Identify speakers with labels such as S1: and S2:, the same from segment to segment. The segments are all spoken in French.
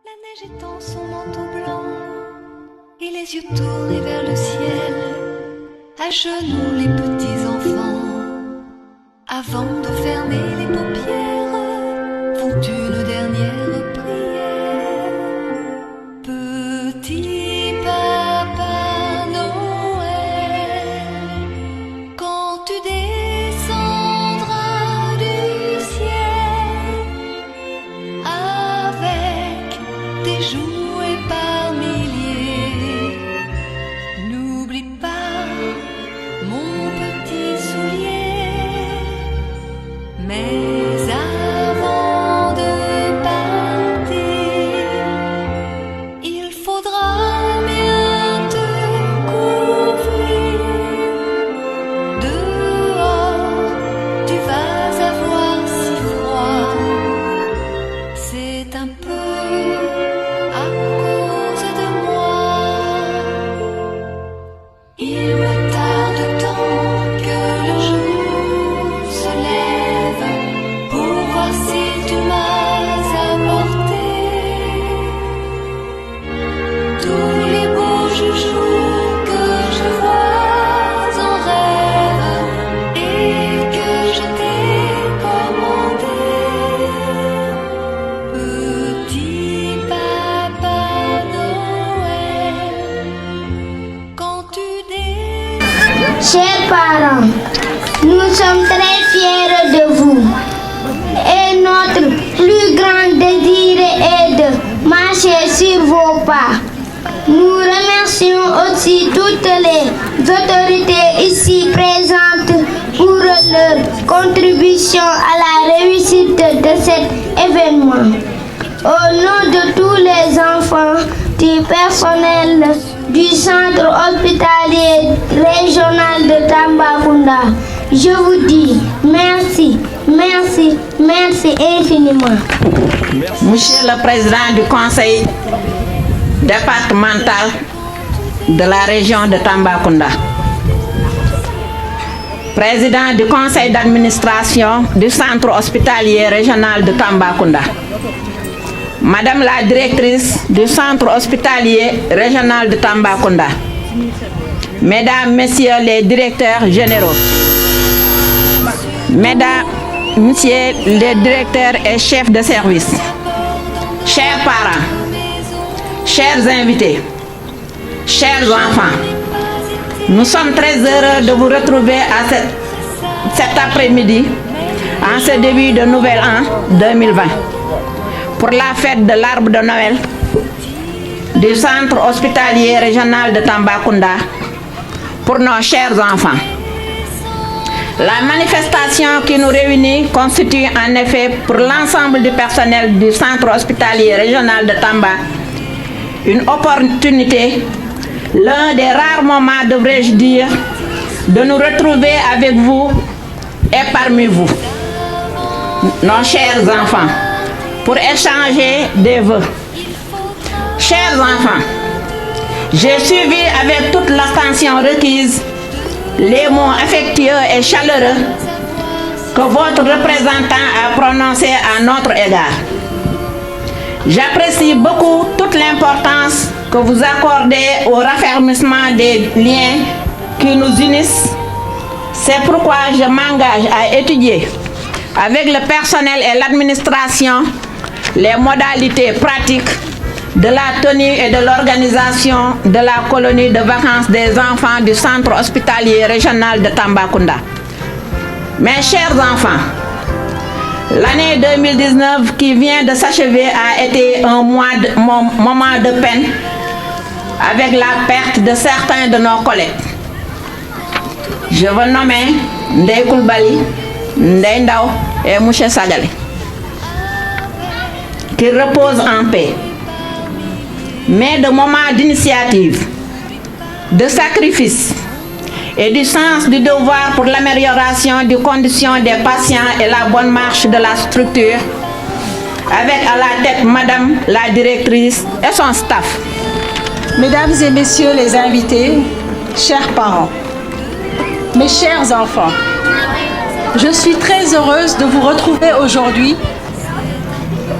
S1: La neige étend son manteau blanc et les yeux tournés vers le ciel. À genoux les petits enfants, avant de fermer les paupières, font une dernière prière. Petit Papa Noël, quand tu descendras du ciel avec tes jouets par milliers, n'oublie pas mon petit soulier. Mais avant de partir, il faudra bien te couvrir. Dehors, tu vas avoir si froid. C'est un peu à cause de moi. Il me tarde tant que le jour se lève pour voir si tu m'as apporté tous les beaux joujoux que je vois en rêve et que je t'ai commandé. Petit Papa Noël, quand tu
S2: Chers parents, nous sommes très fiers de vous. Et notre plus grand désir est de marcher sur vos pas. Nous remercions aussi toutes les autorités ici présentes pour leur contribution à la réussite de cet événement. Au nom de tous les enfants du personnel du centre hospitalier régional de Tambacounda, je vous dis merci, merci, merci infiniment.
S3: Monsieur le Président du Conseil départemental de la région de Tambacounda, Président du Conseil d'administration du Centre hospitalier régional de Tambacounda, Madame la directrice du Centre hospitalier régional de Tambacounda, Mesdames, Messieurs les directeurs généraux, Mesdames, Messieurs les directeurs et chefs de service, chers parents, chers invités, chers enfants, nous sommes très heureux de vous retrouver à cet après-midi, en ce début de nouvel an 2020, pour la fête de l'arbre de Noël du Centre hospitalier régional de Tambacounda pour nos chers enfants. La manifestation qui nous réunit constitue en effet pour l'ensemble du personnel du Centre hospitalier régional de Tamba une opportunité, l'un des rares moments, devrais-je dire, de nous retrouver avec vous et parmi vous, nos chers enfants, pour échanger des vœux. Chers enfants, j'ai suivi avec toute l'attention requise les mots affectueux et chaleureux que votre représentant a prononcés à notre égard. J'apprécie beaucoup toute l'importance que vous accordez au raffermissement des liens qui nous unissent. C'est pourquoi je m'engage à étudier avec le personnel et l'administration les modalités pratiques de la tenue et de l'organisation de la colonie de vacances des enfants du Centre hospitalier régional de Tambacounda. Mes chers enfants, l'année 2019 qui vient de s'achever a été un moment de peine avec la perte de certains de nos collègues. Je veux nommer Ndeye Koulibaly, Ndeye Ndao et M. Sagale, qui reposent en paix. Mais de moments d'initiative, de sacrifice et du sens du devoir pour l'amélioration des conditions des patients et la bonne marche de la structure, avec à la tête Madame la directrice et son staff.
S4: Mesdames et messieurs les invités, chers parents, mes chers enfants, je suis très heureuse de vous retrouver aujourd'hui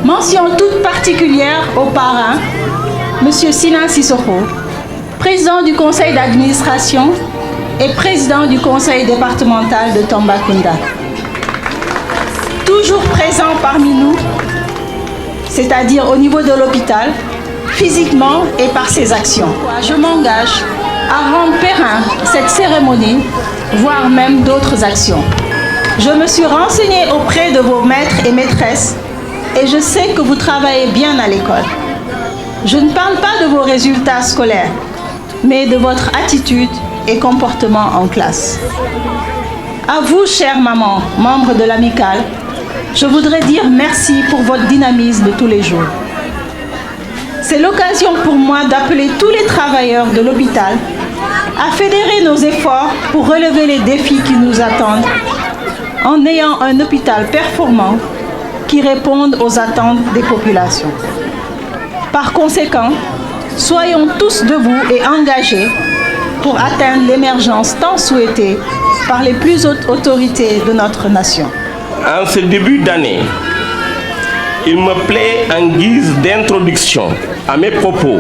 S4: Mention toute particulière au parrain, M. Sinan Sissoko, président du conseil d'administration et président du conseil départemental de Tambacounda. Toujours présent parmi nous, c'est-à-dire au niveau de l'hôpital, physiquement et par ses actions. Je m'engage à rendre périn cette cérémonie, voire même d'autres actions. Je me suis renseignée auprès de vos maîtres et maîtresses et je sais que vous travaillez bien à l'école. Je ne parle pas de vos résultats scolaires, mais de votre attitude et comportement en classe. À vous, chère maman, membre de l'amicale, je voudrais dire merci pour votre dynamisme de tous les jours. C'est l'occasion pour moi d'appeler tous les travailleurs de l'hôpital à fédérer nos efforts pour relever les défis qui nous attendent en ayant un hôpital performant qui réponde aux attentes des populations. Par conséquent, soyons tous debout et engagés pour atteindre l'émergence tant souhaitée par les plus hautes autorités de notre nation.
S5: En ce début d'année, il me plaît, en guise d'introduction à mes propos,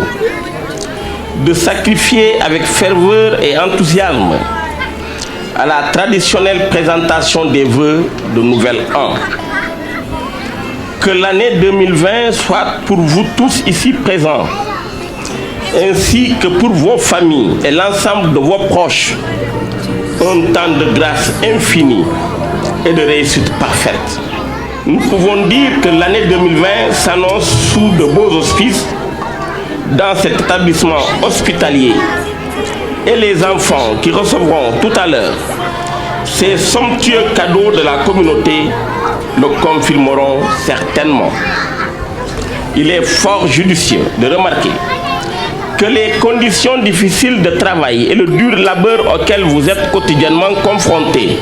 S5: de sacrifier avec ferveur et enthousiasme à la traditionnelle présentation des vœux de Nouvel An. Que l'année 2020 soit pour vous tous ici présents, ainsi que pour vos familles et l'ensemble de vos proches, un temps de grâce infinie et de réussite parfaite. Nous pouvons dire que l'année 2020 s'annonce sous de beaux auspices dans cet établissement hospitalier et les enfants qui recevront tout à l'heure ces somptueux cadeaux de la communauté le confirmeront certainement. Il est fort judicieux de remarquer que les conditions difficiles de travail et le dur labeur auquel vous êtes quotidiennement confrontés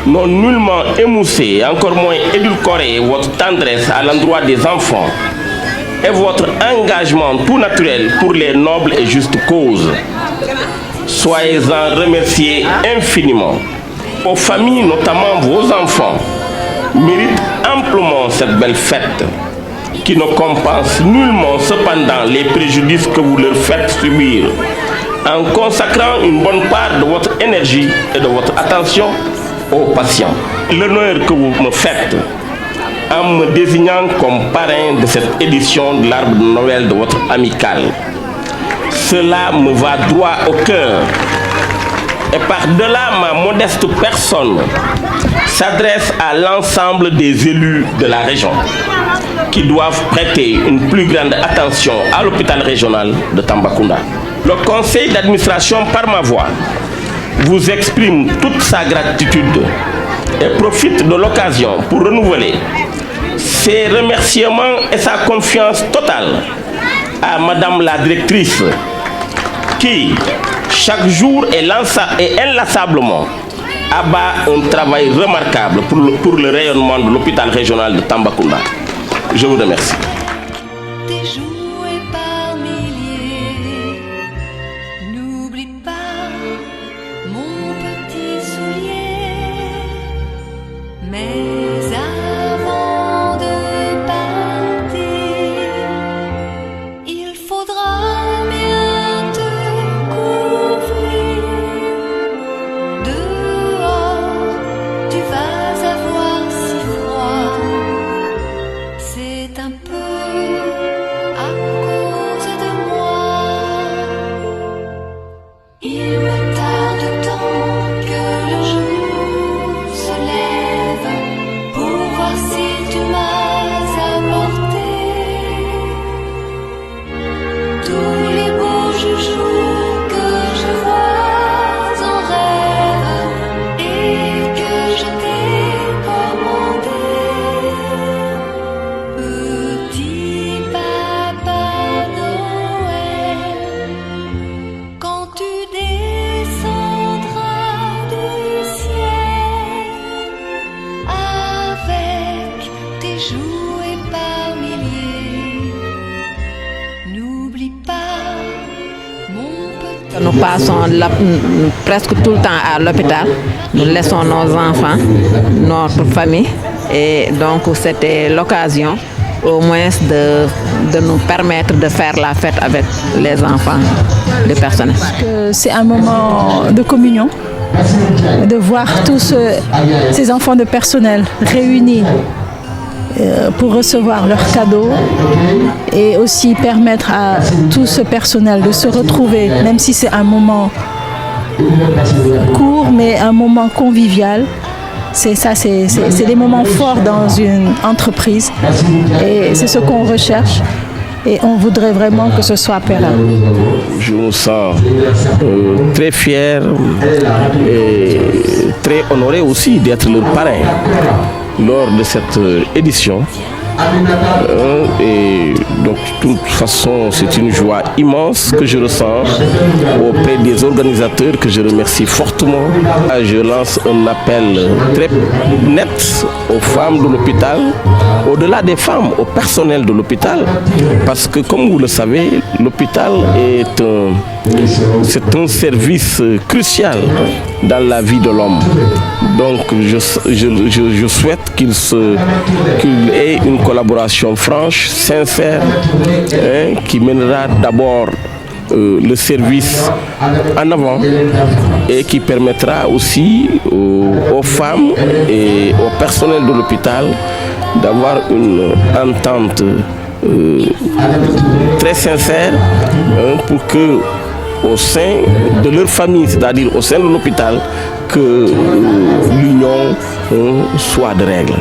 S5: n'ont nullement émoussé, encore moins édulcoré votre tendresse à l'endroit des enfants et votre engagement tout naturel pour les nobles et justes causes. Soyez-en remerciés infiniment. Aux familles, notamment vos enfants, méritent amplement cette belle fête qui ne compense nullement cependant les préjudices que vous leur faites subir en consacrant une bonne part de votre énergie et de votre attention aux patients. L'honneur que vous me faites en me désignant comme parrain de cette édition de l'arbre de Noël de votre amicale. Cela me va droit au cœur. Et par-delà ma modeste personne, s'adresse à l'ensemble des élus de la région qui doivent prêter une plus grande attention à l'hôpital régional de Tambacounda. Le conseil d'administration, par ma voix, vous exprime toute sa gratitude et profite de l'occasion pour renouveler ses remerciements et sa confiance totale à Madame la directrice qui, chaque jour et inlassablement, abat un travail remarquable pour le rayonnement de l'hôpital régional de Tambacounda. Je vous remercie.
S1: Des jouets par milliers, n'oublie pas mon petit soulier. Mais avant de partir, il faudra bien te couvrir. Dehors, tu vas avoir si froid. C'est un peu à cause de moi. Il me tarde tant que le jour se lève pour voir si tu m'as apporté tous les beaux joujoux que je vois en rêve et que je t'ai commandé. Petit Papa Noël, quand tu descendras du ciel avec tes jouets par milliers, n'oublie pas mon petit.
S3: Nous passons presque tout le temps à l'hôpital. Nous laissons nos enfants, notre famille. Et donc c'était l'occasion au moins de nous permettre de faire la fête avec les enfants du personnel.
S4: C'est un moment de communion, de voir tous ces enfants de personnel réunis pour recevoir leurs cadeaux et aussi permettre à tout ce personnel de se retrouver, même si c'est un moment court, mais un moment convivial. C'est ça, c'est des moments forts dans une entreprise et c'est ce qu'on recherche et on voudrait vraiment que ce soit pérenne.
S5: Je me sens très fier et très honoré aussi d'être leur parrain lors de cette édition. Et donc de toute façon c'est une joie immense que je ressens auprès des organisateurs que je remercie fortement. Je lance un appel très net aux femmes de l'hôpital, au-delà des femmes, au personnel de l'hôpital, parce que comme vous le savez, l'hôpital c'est un service crucial dans la vie de l'homme. Donc je souhaite qu'il ait une collaboration franche, sincère, qui mènera d'abord le service en avant et qui permettra aussi aux femmes et au personnel de l'hôpital d'avoir une entente très sincère pour que au sein de leur famille, c'est-à-dire au sein de l'hôpital, que l'union soit de règle.